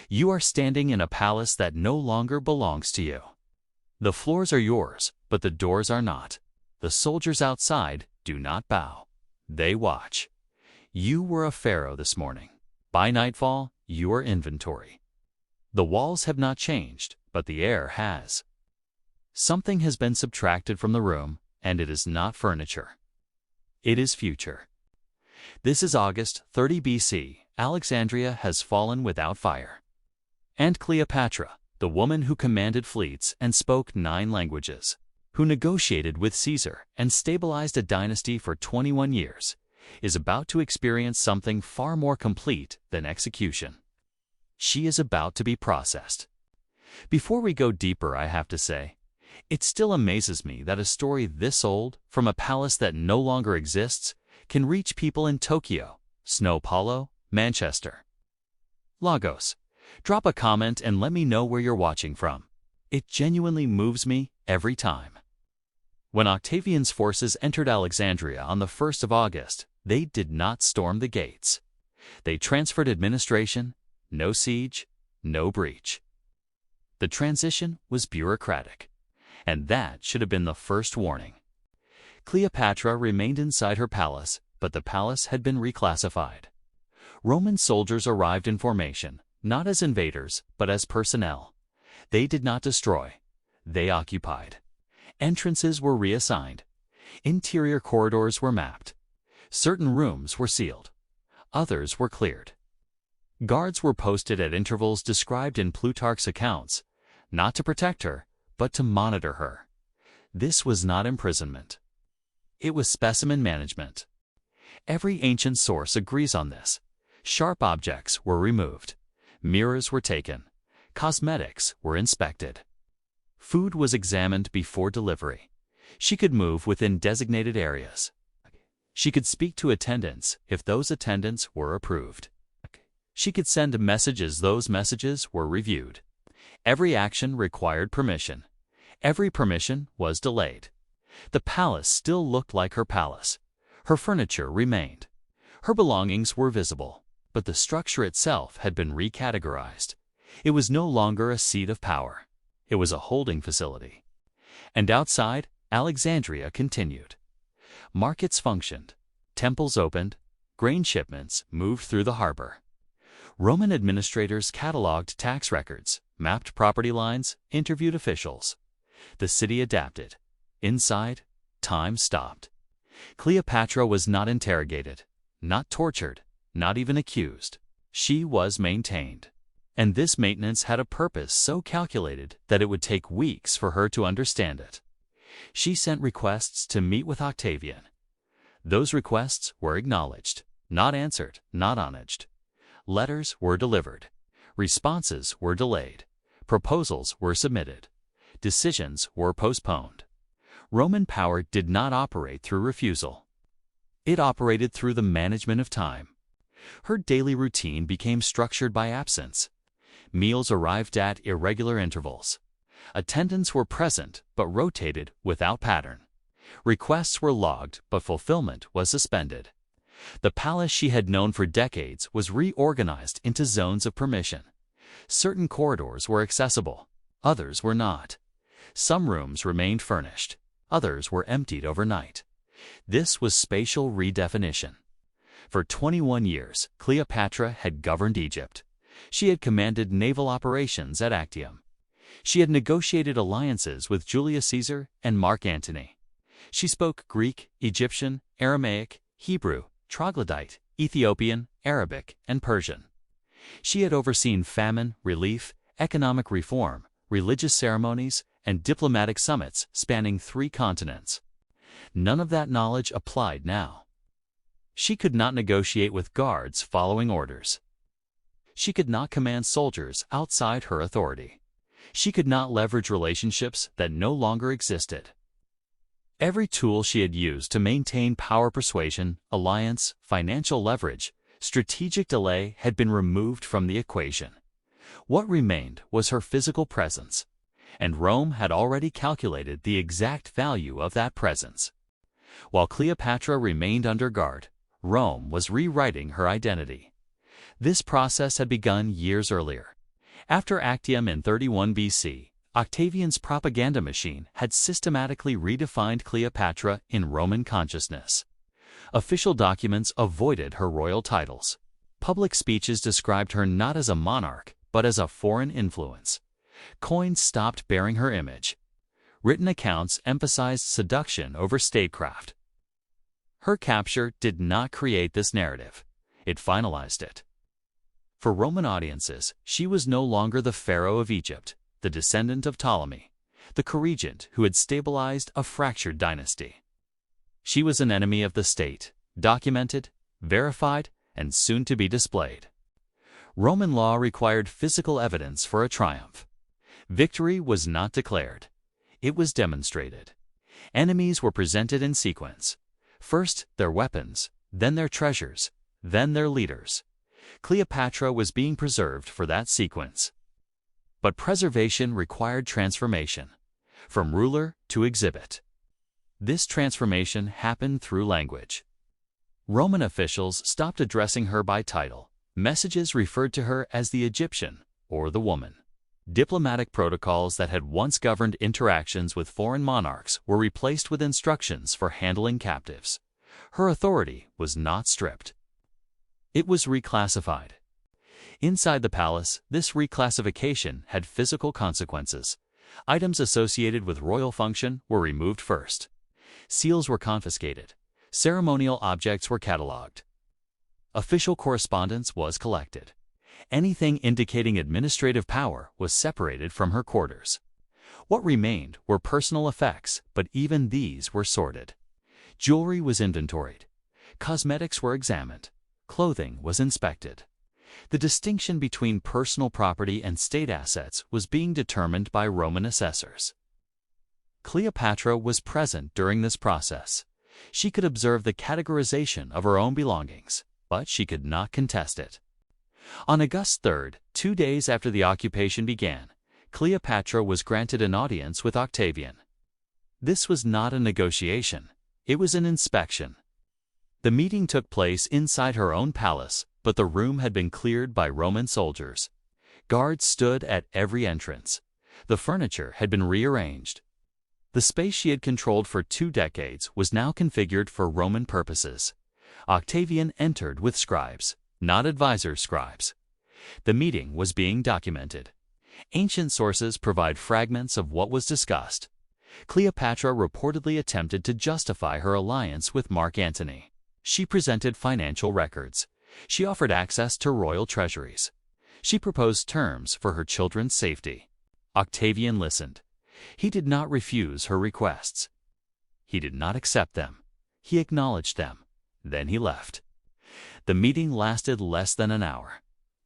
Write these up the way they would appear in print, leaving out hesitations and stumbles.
You are standing in a palace that no longer belongs to you. The floors are yours, but the doors are not. The soldiers outside do not bow. They watch. You were a pharaoh this morning. By nightfall, you are inventory. The walls have not changed, but the air has. Something has been subtracted from the room, and it is not furniture. It is future. This is August 30 BC. Alexandria has fallen without fire. And Cleopatra, the woman who commanded fleets and spoke 9 languages, who negotiated with Caesar and stabilized a dynasty for 21 years, is about to experience something far more complete than execution. She is about to be processed. Before we go deeper, I have to say, it still amazes me that a story this old, from a palace that no longer exists, can reach people in Tokyo, São Paulo, Manchester, Lagos. Drop a comment and let me know where you're watching from. It genuinely moves me every time. When Octavian's forces entered Alexandria on the 1st of August, they did not storm the gates. They transferred administration, no siege, no breach. The transition was bureaucratic, and that should have been the first warning. Cleopatra remained inside her palace, but the palace had been reclassified. Roman soldiers arrived in formation, not as invaders, but as personnel. They did not destroy. They occupied. Entrances were reassigned. Interior corridors were mapped. Certain rooms were sealed. Others were cleared. Guards were posted at intervals described in Plutarch's accounts, not to protect her, but to monitor her. This was not imprisonment. It was specimen management. Every ancient source agrees on this. Sharp objects were removed. Mirrors were taken. Cosmetics were inspected. Food was examined before delivery. She could move within designated areas. She could speak to attendants if those attendants were approved. She could send messages. Those messages were reviewed. Every action required permission. Every permission was delayed. The palace still looked like her palace. Her furniture remained. Her belongings were visible, but the structure itself had been recategorized. It was no longer a seat of power. It was a holding facility. And outside, Alexandria continued. Markets functioned. Temples opened. Grain shipments moved through the harbor. Roman administrators cataloged tax records, mapped property lines, interviewed officials. The city adapted. Inside, time stopped. Cleopatra was not interrogated, not tortured, not even accused. She was maintained. And this maintenance had a purpose so calculated that it would take weeks for her to understand it. She sent requests to meet with Octavian. Those requests were acknowledged, not answered, not homaged. Letters were delivered. Responses were delayed. Proposals were submitted. Decisions were postponed. Roman power did not operate through refusal. It operated through the management of time. Her daily routine became structured by absence. Meals arrived at irregular intervals. Attendants were present but rotated without pattern. Requests were logged but fulfillment was suspended. The palace she had known for decades was reorganized into zones of permission. Certain corridors were accessible, others were not. Some rooms remained furnished, others were emptied overnight. This was spatial redefinition. For 21 years, Cleopatra had governed Egypt. She had commanded naval operations at Actium. She had negotiated alliances with Julius Caesar and Mark Antony. She spoke Greek, Egyptian, Aramaic, Hebrew, Troglodyte, Ethiopian, Arabic, and Persian. She had overseen famine, relief, economic reform, religious ceremonies, and diplomatic summits spanning 3 continents. None of that knowledge applied now. She could not negotiate with guards following orders. She could not command soldiers outside her authority. She could not leverage relationships that no longer existed. Every tool she had used to maintain power, persuasion, alliance, financial leverage, strategic delay had been removed from the equation. What remained was her physical presence, and Rome had already calculated the exact value of that presence. While Cleopatra remained under guard, Rome was rewriting her identity. This process had begun years earlier. After Actium in 31 BC, Octavian's propaganda machine had systematically redefined Cleopatra in Roman consciousness. Official documents avoided her royal titles. Public speeches described her not as a monarch, but as a foreign influence. Coins stopped bearing her image. Written accounts emphasized seduction over statecraft. Her capture did not create this narrative. It finalized it. For Roman audiences, she was no longer the pharaoh of Egypt, the descendant of Ptolemy, the co-regent who had stabilized a fractured dynasty. She was an enemy of the state, documented, verified, and soon to be displayed. Roman law required physical evidence for a triumph. Victory was not declared. It was demonstrated. Enemies were presented in sequence. First, their weapons, then their treasures, then their leaders. Cleopatra was being preserved for that sequence. But preservation required transformation, from ruler to exhibit. This transformation happened through language. Roman officials stopped addressing her by title. Messages referred to her as the Egyptian or the woman. Diplomatic protocols that had once governed interactions with foreign monarchs were replaced with instructions for handling captives. Her authority was not stripped. It was reclassified. Inside the palace, this reclassification had physical consequences. Items associated with royal function were removed first. Seals were confiscated. Ceremonial objects were catalogued. Official correspondence was collected. Anything indicating administrative power was separated from her quarters. What remained were personal effects, but even these were sorted. Jewelry was inventoried. Cosmetics were examined. Clothing was inspected. The distinction between personal property and state assets was being determined by Roman assessors. Cleopatra was present during this process. She could observe the categorization of her own belongings, but she could not contest it. On August 3, 2 days after the occupation began, Cleopatra was granted an audience with Octavian. This was not a negotiation. It was an inspection. The meeting took place inside her own palace, but the room had been cleared by Roman soldiers. Guards stood at every entrance. The furniture had been rearranged. The space she had controlled for 2 decades was now configured for Roman purposes. Octavian entered with scribes, not advisor scribes. The meeting was being documented. Ancient sources provide fragments of what was discussed. Cleopatra reportedly attempted to justify her alliance with Mark Antony. She presented financial records. She offered access to royal treasuries. She proposed terms for her children's safety. Octavian listened. He did not refuse her requests. He did not accept them. He acknowledged them. Then he left. The meeting lasted less than an hour.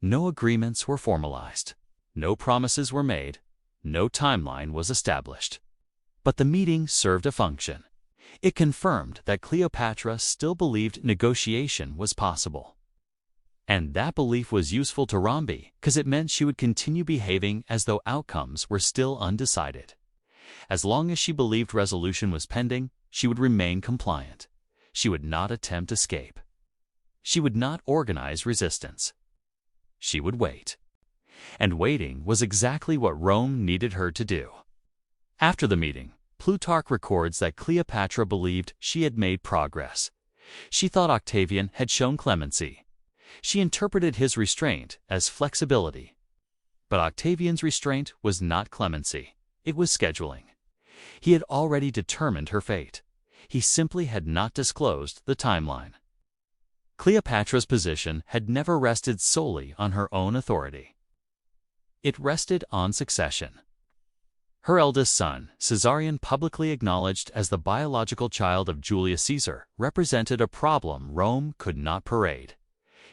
No agreements were formalized. No promises were made. No timeline was established. But the meeting served a function. It confirmed that Cleopatra still believed negotiation was possible. And that belief was useful to Rombi because it meant she would continue behaving as though outcomes were still undecided. As long as she believed resolution was pending, she would remain compliant. She would not attempt escape. She would not organize resistance. She would wait. And waiting was exactly what Rome needed her to do. After the meeting, Plutarch records that Cleopatra believed she had made progress. She thought Octavian had shown clemency. She interpreted his restraint as flexibility. But Octavian's restraint was not clemency. It was scheduling. He had already determined her fate. He simply had not disclosed the timeline. Cleopatra's position had never rested solely on her own authority. It rested on succession. Her eldest son, Caesarion, publicly acknowledged as the biological child of Julius Caesar, represented a problem Rome could not parade.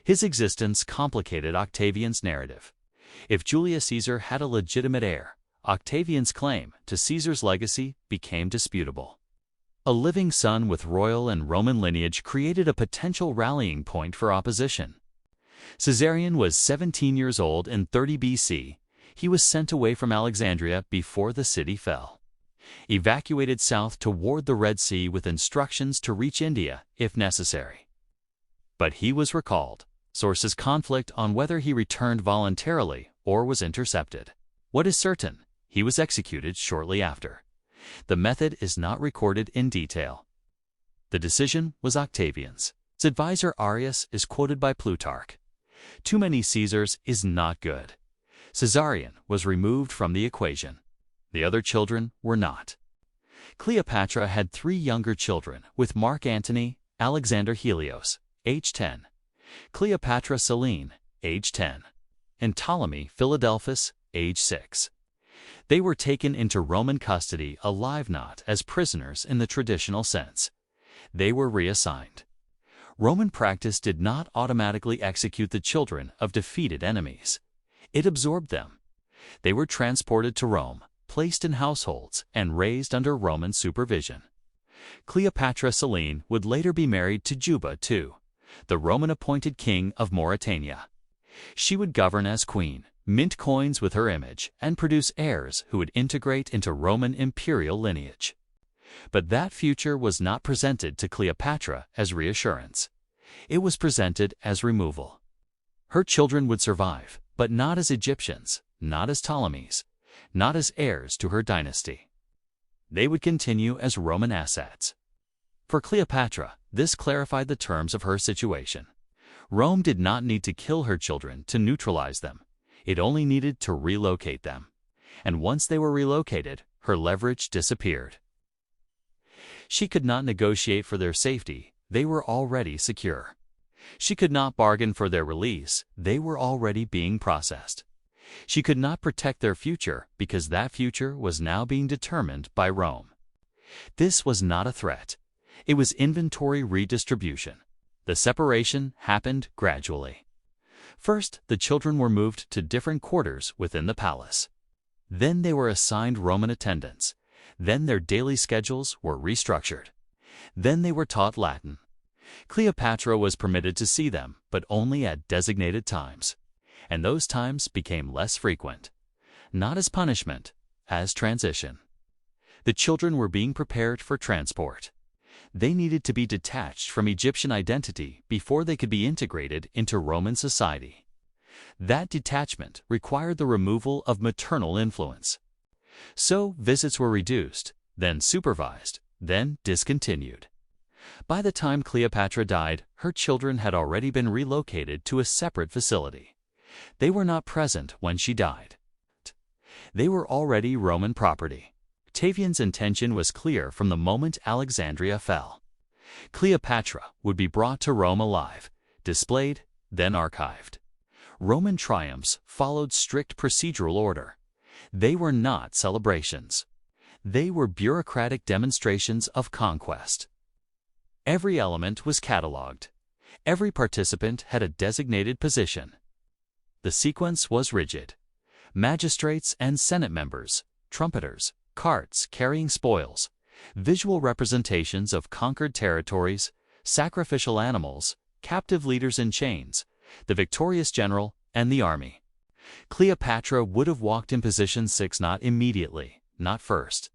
His existence complicated Octavian's narrative. If Julius Caesar had a legitimate heir, Octavian's claim to Caesar's legacy became disputable. A living son with royal and Roman lineage created a potential rallying point for opposition. Caesarion was 17 years old in 30 BC. He was sent away from Alexandria before the city fell. Evacuated south toward the Red Sea with instructions to reach India if necessary. But he was recalled. Sources conflict on whether he returned voluntarily or was intercepted. What is certain, he was executed shortly after. The method is not recorded in detail. The decision was Octavian's. His advisor Arius is quoted by Plutarch. Too many Caesars is not good. Caesarion was removed from the equation. The other children were not. Cleopatra had 3 younger children with Mark Antony, Alexander Helios, age 10, Cleopatra Selene, age 10, and Ptolemy Philadelphus, age 6. They were taken into Roman custody alive, not as prisoners in the traditional sense. They were reassigned. Roman practice did not automatically execute the children of defeated enemies. It absorbed them. They were transported to Rome, placed in households, and raised under Roman supervision. Cleopatra Selene would later be married to Juba II, the Roman-appointed king of Mauritania. She would govern as queen, mint coins with her image, and produce heirs who would integrate into Roman imperial lineage. But that future was not presented to Cleopatra as reassurance. It was presented as removal. Her children would survive, but not as Egyptians, not as Ptolemies, not as heirs to her dynasty. They would continue as Roman assets. For Cleopatra, this clarified the terms of her situation. Rome did not need to kill her children to neutralize them. It only needed to relocate them. And once they were relocated, her leverage disappeared. She could not negotiate for their safety. They were already secure. She could not bargain for their release. They were already being processed. She could not protect their future because that future was now being determined by Rome. This was not a threat. It was inventory redistribution. The separation happened gradually. First, the children were moved to different quarters within the palace. Then they were assigned Roman attendants. Then their daily schedules were restructured. Then they were taught Latin. Cleopatra was permitted to see them, but only at designated times. And those times became less frequent. Not as punishment, as transition. The children were being prepared for transport. They needed to be detached from Egyptian identity before they could be integrated into Roman society. That detachment required the removal of maternal influence. So visits were reduced, then supervised, then discontinued. By the time Cleopatra died, her children had already been relocated to a separate facility. They were not present when she died. They were already Roman property. Octavian's intention was clear from the moment Alexandria fell. Cleopatra would be brought to Rome alive, displayed, then archived. Roman triumphs followed strict procedural order. They were not celebrations. They were bureaucratic demonstrations of conquest. Every element was catalogued. Every participant had a designated position. The sequence was rigid. Magistrates and Senate members, trumpeters, carts carrying spoils, visual representations of conquered territories, sacrificial animals, captive leaders in chains, the victorious general, and the army. Cleopatra would have walked in position 6 not immediately, not first.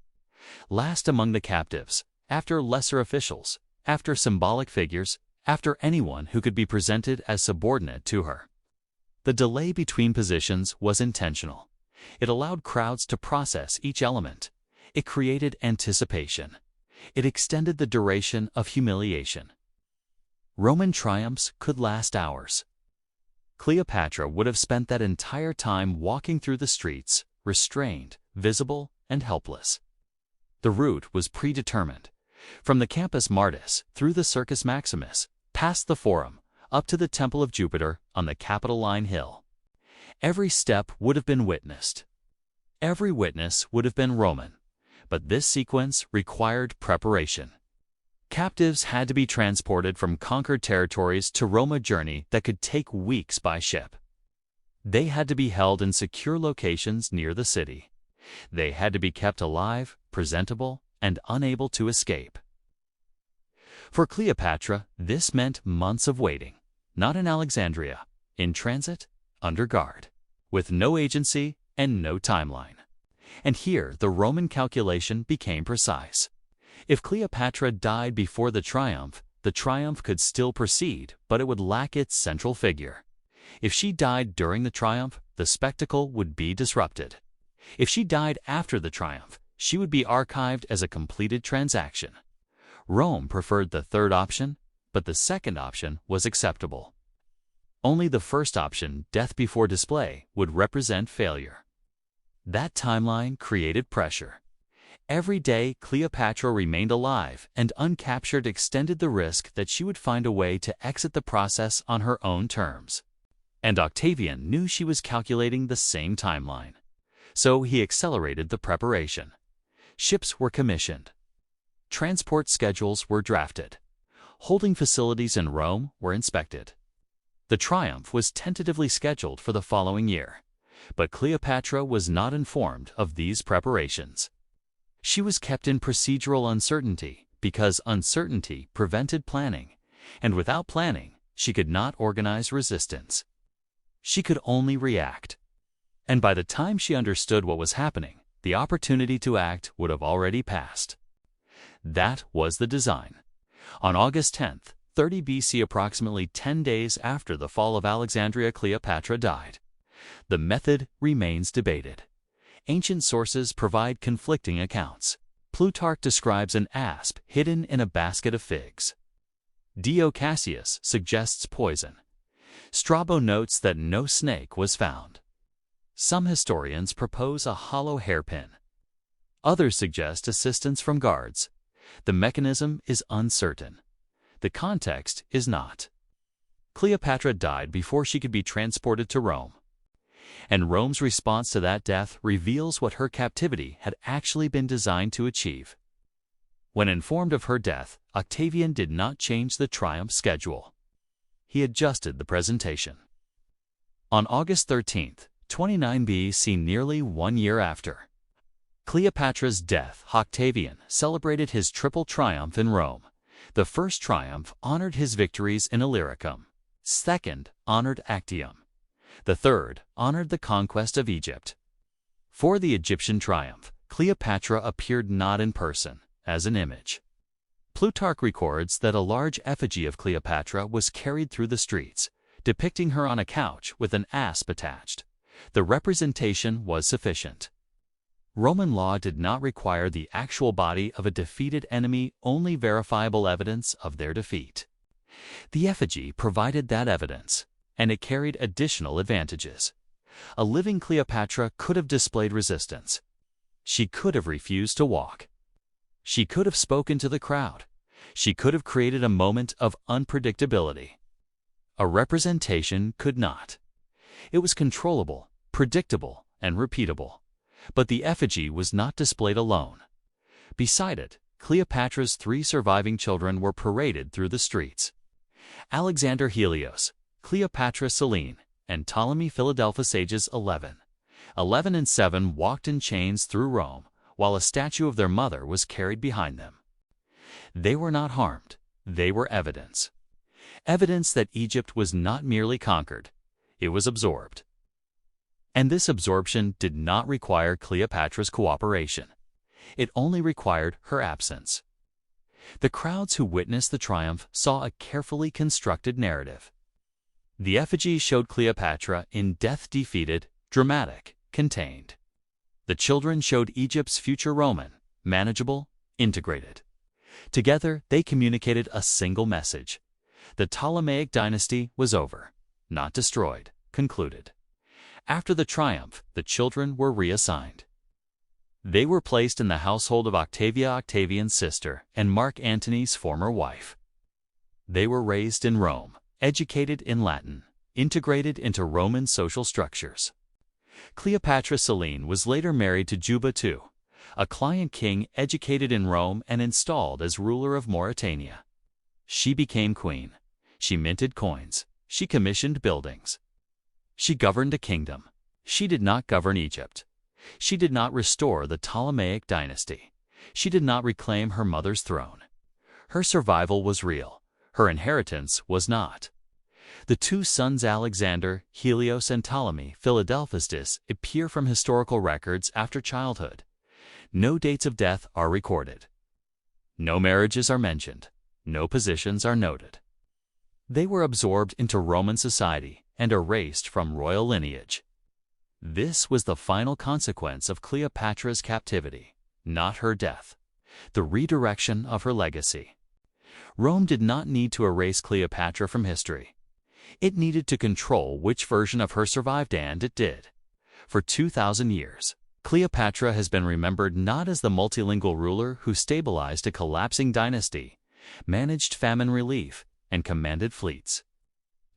Last among the captives, after lesser officials, after symbolic figures, after anyone who could be presented as subordinate to her. The delay between positions was intentional. It allowed crowds to process each element. It created anticipation. It extended the duration of humiliation. Roman triumphs could last hours. Cleopatra would have spent that entire time walking through the streets, restrained, visible, and helpless. The route was predetermined. From the Campus Martis, through the Circus Maximus, past the Forum, up to the Temple of Jupiter on the Capitoline Hill. Every step would have been witnessed. Every witness would have been Roman. But this sequence required preparation. Captives had to be transported from conquered territories to Rome, a journey that could take weeks by ship. They had to be held in secure locations near the city. They had to be kept alive, presentable, and unable to escape. For Cleopatra, this meant months of waiting, not in Alexandria, in transit, under guard, with no agency and no timeline. And here the Roman calculation became precise. If Cleopatra died before the triumph could still proceed, but it would lack its central figure. If she died during the triumph, the spectacle would be disrupted. If she died after the triumph, she would be archived as a completed transaction. Rome preferred the third option, but the second option was acceptable. Only the first option, death before display, would represent failure. That timeline created pressure. Every day Cleopatra remained alive and uncaptured extended the risk that she would find a way to exit the process on her own terms. And Octavian knew she was calculating the same timeline. So he accelerated the preparation. Ships were commissioned. Transport schedules were drafted. Holding facilities in Rome were inspected. The triumph was tentatively scheduled for the following year, but Cleopatra was not informed of these preparations. She was kept in procedural uncertainty because uncertainty prevented planning, and without planning, she could not organize resistance. She could only react. And by the time she understood what was happening, the opportunity to act would have already passed. That was the design. On August 10th, 30 BC, approximately 10 days after the fall of Alexandria, Cleopatra died. The method remains debated. Ancient sources provide conflicting accounts. Plutarch describes an asp hidden in a basket of figs. Dio Cassius suggests poison. Strabo notes that no snake was found. Some historians propose a hollow hairpin. Others suggest assistance from guards. The mechanism is uncertain. The context is not. Cleopatra died before she could be transported to Rome. And Rome's response to that death reveals what her captivity had actually been designed to achieve. When informed of her death, Octavian did not change the triumph schedule. He adjusted the presentation. On August 13th, 29 BC, nearly 1 year after Cleopatra's death, Octavian celebrated his triple triumph in Rome. The first triumph honored his victories in Illyricum. Second honored Actium. The third honored the conquest of Egypt. For the Egyptian triumph, Cleopatra appeared not in person, as an image. Plutarch records that a large effigy of Cleopatra was carried through the streets, depicting her on a couch with an asp attached. The representation was sufficient. Roman law did not require the actual body of a defeated enemy, only verifiable evidence of their defeat. The effigy provided that evidence, and it carried additional advantages. A living Cleopatra could have displayed resistance. She could have refused to walk. She could have spoken to the crowd. She could have created a moment of unpredictability. A representation could not. It was controllable, predictable, and repeatable. But the effigy was not displayed alone. Beside it, Cleopatra's 3 surviving children were paraded through the streets. Alexander Helios, Cleopatra Selene, and Ptolemy Philadelphus, ages 11, and 7, walked in chains through Rome, while a statue of their mother was carried behind them. They were not harmed. They were evidence. Evidence that Egypt was not merely conquered. It was absorbed. And this absorption did not require Cleopatra's cooperation. It only required her absence. The crowds who witnessed the triumph saw a carefully constructed narrative. The effigy showed Cleopatra in death defeated, dramatic, contained. The children showed Egypt's future Roman, manageable, integrated. Together, they communicated a single message. The Ptolemaic dynasty was over, not destroyed, concluded. After the triumph, the children were reassigned. They were placed in the household of Octavia, Octavian's sister, and Mark Antony's former wife. They were raised in Rome, educated in Latin, integrated into Roman social structures. Cleopatra Selene was later married to Juba II, a client king educated in Rome and installed as ruler of Mauritania. She became queen. She minted coins. She commissioned buildings. She governed a kingdom. She did not govern Egypt. She did not restore the Ptolemaic dynasty. She did not reclaim her mother's throne. Her survival was real. Her inheritance was not. The 2 sons Alexander, Helios, and Ptolemy Philadelphus appear from historical records after childhood. No dates of death are recorded. No marriages are mentioned. No positions are noted. They were absorbed into Roman society and erased from royal lineage. This was the final consequence of Cleopatra's captivity, not her death, the redirection of her legacy. Rome did not need to erase Cleopatra from history. It needed to control which version of her survived, and it did. For 2,000 years, Cleopatra has been remembered not as the multilingual ruler who stabilized a collapsing dynasty, managed famine relief, and commanded fleets,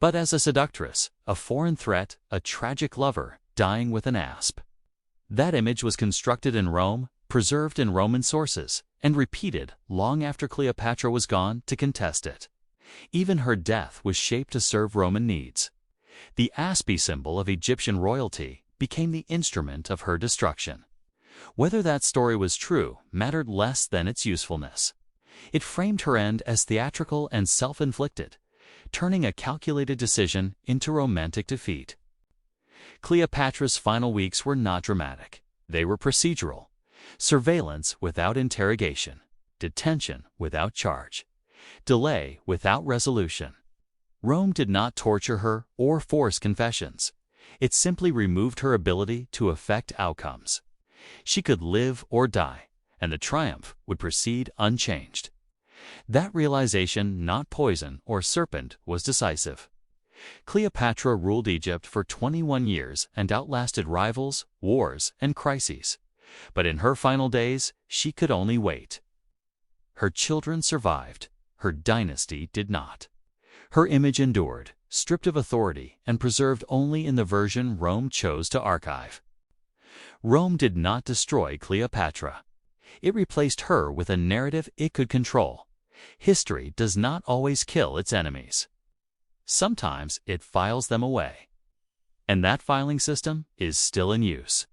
but as a seductress, a foreign threat, a tragic lover, dying with an asp. That image was constructed in Rome, preserved in Roman sources, and repeated long after Cleopatra was gone to contest it. Even her death was shaped to serve Roman needs. The aspy symbol of Egyptian royalty became the instrument of her destruction. Whether that story was true mattered less than its usefulness. It framed her end as theatrical and self-inflicted, turning a calculated decision into romantic defeat. Cleopatra's final weeks were not dramatic. They were procedural. Surveillance without interrogation, detention without charge, delay without resolution. Rome did not torture her or force confessions. It simply removed her ability to affect outcomes. She could live or die, and the triumph would proceed unchanged. That realization, not poison or serpent, was decisive. Cleopatra ruled Egypt for 21 years and outlasted rivals, wars, and crises. But in her final days, she could only wait. Her children survived. Her dynasty did not. Her image endured, stripped of authority and preserved only in the version Rome chose to archive. Rome did not destroy Cleopatra. It replaced her with a narrative it could control. History does not always kill its enemies. Sometimes it files them away. And that filing system is still in use.